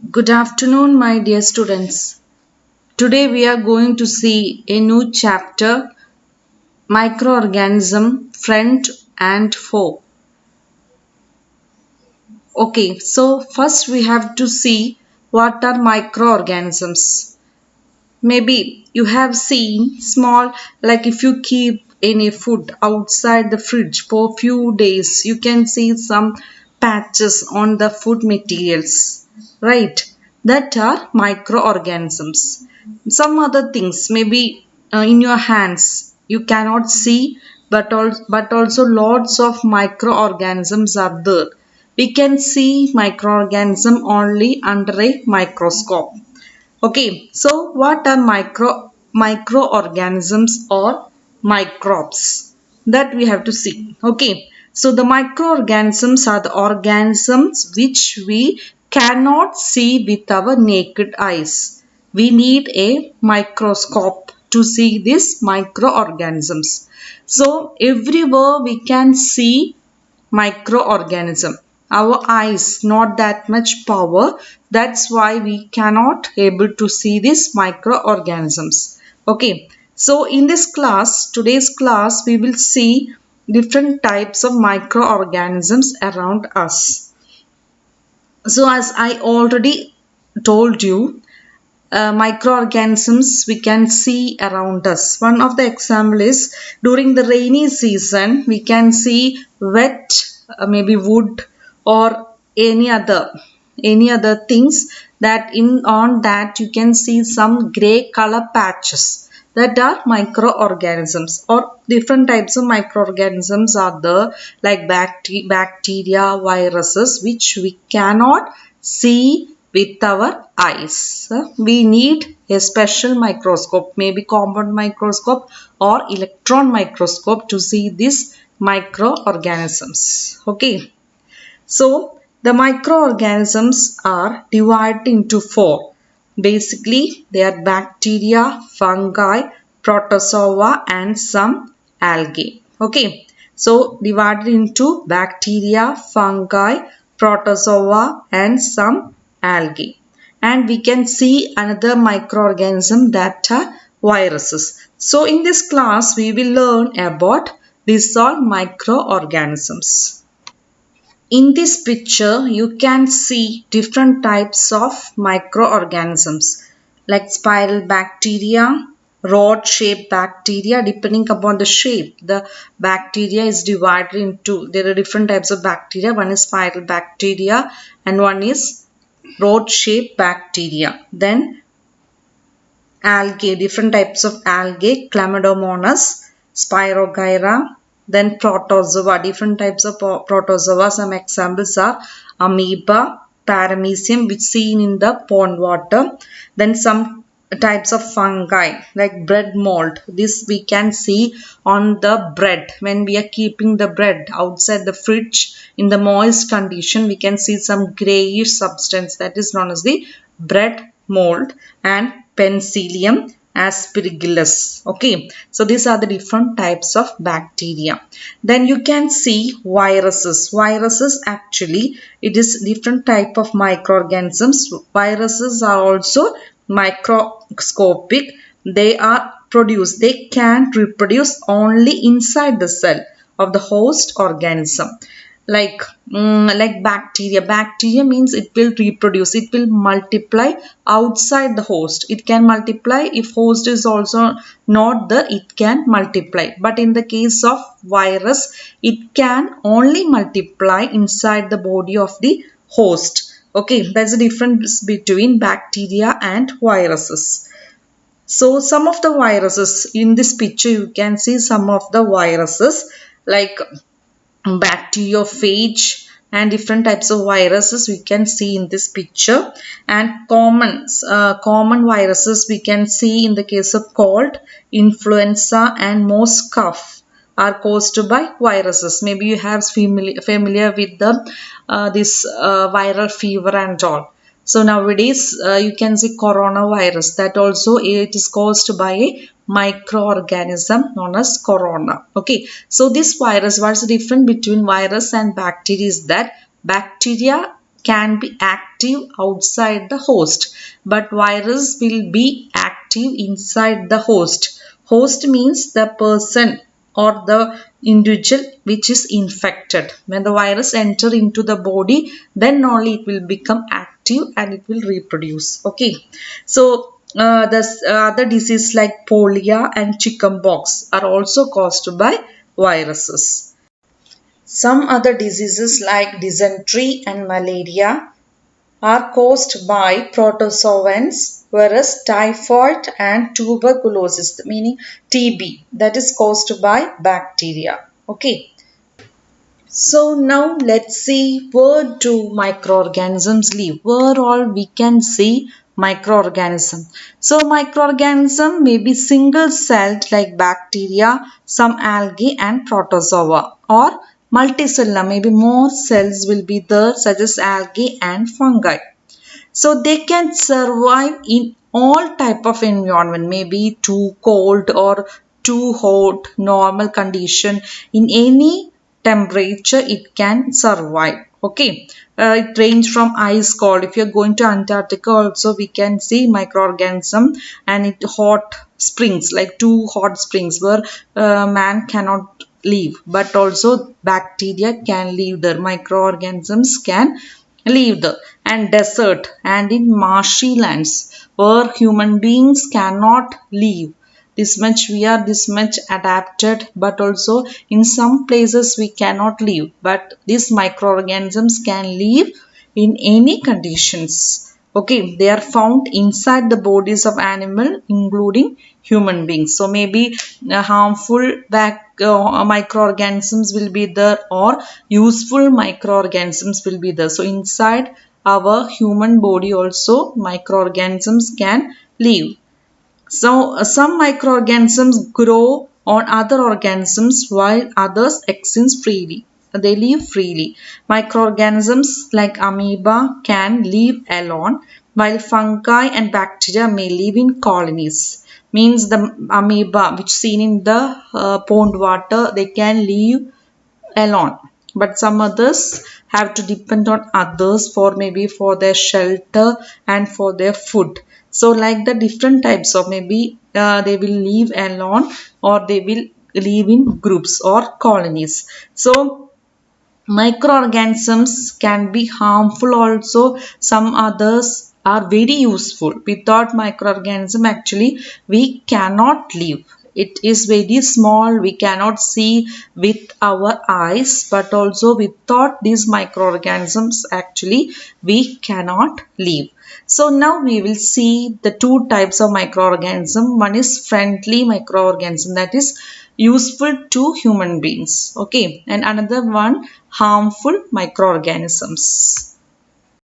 Good afternoon, my dear students. Today we are going to see a new chapter microorganism friend and foe. Okay, so first we have to see what are microorganisms. Maybe you have seen small, like if you keep any food outside the fridge for few days, you can see some patches on the food materials, right? That are microorganisms. Some other things, maybe in your hands, you cannot see, but also lots of microorganisms are there. We can see microorganism only under a microscope. Okay, so what are microorganisms or microbes? That we have to see. Okay, so the microorganisms are the organisms which we cannot see with our naked eyes. We need a microscope to see these microorganisms. So everywhere we can see microorganism. Our eyes not that much power, that's why we cannot able to see these microorganisms. Okay, so in this class, today's class, we will see different types of microorganisms around us. So as I already told you, microorganisms we can see around us. One of the example is during the rainy season we can see wet, maybe wood or any other things, that in on that you can see some gray color patches, that are microorganisms. Or different types of microorganisms are there, like bacteria, viruses, which we cannot see with our eyes. We need a special microscope, maybe compound microscope or electron microscope, to see these microorganisms. Okay, so the microorganisms are divided into four. Basically, they are bacteria, fungi, protozoa, and some algae. Okay, so divided into bacteria, fungi, protozoa, and some algae. And we can see another microorganism, that are viruses. So in this class, we will learn about these all microorganisms. In this picture, you can see different types of microorganisms, like spiral bacteria, rod-shaped bacteria. Depending upon the shape, the bacteria is divided into, there are different types of bacteria. One is spiral bacteria and one is rod-shaped bacteria. Then algae, different types of algae, Chlamydomonas, Spirogyra, then protozoa, different types of protozoa. Some examples are amoeba, paramecium, which seen in the pond water. Then some types of fungi like bread mold. This we can see on the bread. When we are keeping the bread outside the fridge in the moist condition, we can see some grayish substance, that is known as the bread mold. And Penicillium aspergillus. Okay, so these are the different types of bacteria. Then you can see viruses. Viruses, actually it is different type of microorganisms. Viruses are also microscopic. They can reproduce only inside the cell of the host organism. Like bacteria means it will reproduce, it will multiply outside the host. It can multiply if host is also not there, it can multiply. But in the case of virus, it can only multiply inside the body of the host. Okay, there's a difference between bacteria and viruses. So some of the viruses in this picture, you can see some of the viruses, like bacteriophage and different types of viruses we can see in this picture. And common viruses we can see in the case of cold, influenza, and most cough are caused by viruses. Maybe you have familiar with the this viral fever and all. So nowadays you can see coronavirus, that also it is caused by a microorganism known as corona. Okay, so this virus, what's the difference between virus and bacteria is that bacteria can be active outside the host, but virus will be active inside the host. Host means the person or the individual which is infected. When the virus enter into the body, then only it will become active and it will reproduce. Okay, so the other disease like polio and chickenpox are also caused by viruses. Some other diseases like dysentery and malaria are caused by protozoans, whereas typhoid and tuberculosis, meaning TB, that is caused by bacteria. Okay. So now let's see where do microorganisms live. Where all we can see microorganism. So microorganism may be single celled like bacteria, some algae and protozoa, or multicellular, maybe more cells will be there such as algae and fungi. So they can survive in all type of environment, maybe too cold or too hot, normal condition. In any temperature it can survive. Okay, it range from ice cold. If you're going to Antarctica also, we can see microorganism, and it hot springs like too hot springs where man cannot live, but also bacteria can live there, microorganisms can live there, and desert and in marshy lands where human beings cannot live. This much we are this much adapted, but also in some places we cannot live, but these microorganisms can live in any conditions. Okay, they are found inside the bodies of animal including human beings. So maybe harmful microorganisms will be there, or useful microorganisms will be there. So inside our human body also microorganisms can live. So some microorganisms grow on other organisms while others exist freely. They live freely. Microorganisms like amoeba can live alone, while fungi and bacteria may live in colonies. Means the amoeba which seen in the pond water, they can live alone, but some others have to depend on others for maybe for their shelter and for their food. So like the different types of, maybe they will live alone or they will live in groups or colonies. So microorganisms can be harmful also. Some others are very useful. Without microorganism actually we cannot live. It is very small, we cannot see with our eyes, but also without these microorganisms actually we cannot live. So now we will see the two types of microorganism. One is friendly microorganism, that is useful to human beings. Okay, and another one harmful microorganisms.